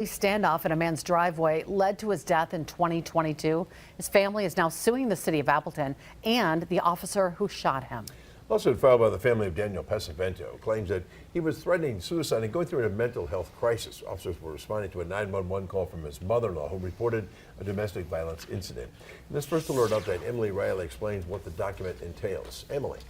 The standoff in a man's driveway led to his death in 2022. His family is now suing the city of Appleton and the officer who shot him. Lawsuit filed by the family of Daniel Pesavento claims that he was threatening suicide and going through a mental health crisis. Officers were responding to a 911 call from his mother-in-law who reported a domestic violence incident. In this first alert update, Emily Riley explains what the document entails. Emily.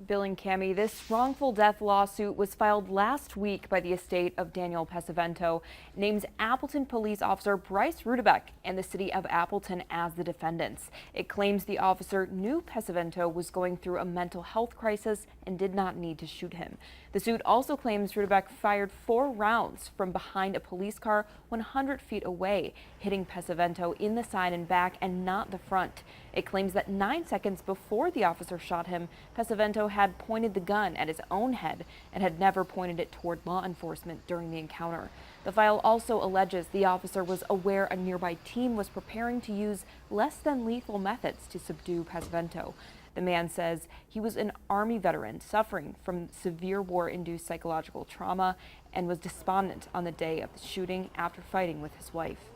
Bill and Cami, this wrongful death lawsuit was filed last week by the estate of Daniel Pesavento, names Appleton police officer Bryce Rudebeck and the city of Appleton as the defendants. It claims the officer knew Pesavento was going through a mental health crisis and did not need to shoot him. The suit also claims Rudebeck fired 4 rounds from behind a police car 100 feet away, hitting Pesavento in the side and back and not the front. It claims that 9 seconds before the officer shot him, Pesavento had pointed the gun at his own head and had never pointed it toward law enforcement during the encounter. The file also alleges the officer was aware a nearby team was preparing to use less than lethal methods to subdue Pesavento. The man says he was an Army veteran suffering from severe war-induced psychological trauma and was despondent on the day of the shooting after fighting with his wife.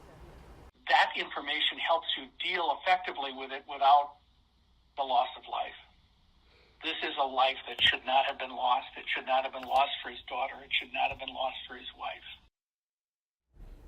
That information helps you deal effectively with it without the loss of life. This is a life that should not have been lost. It should not have been lost for his daughter. It should not have been lost for his wife.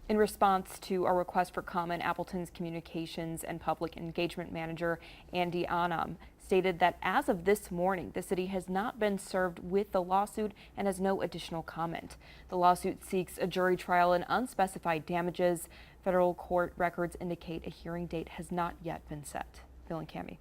In response to a request for comment, Appleton's Communications and Public Engagement Manager, Andy Anam, stated that as of this morning, the city has not been served with the lawsuit and has no additional comment. The lawsuit seeks a jury trial and unspecified damages. Federal court records indicate a hearing date has not yet been set. Bill and Cami.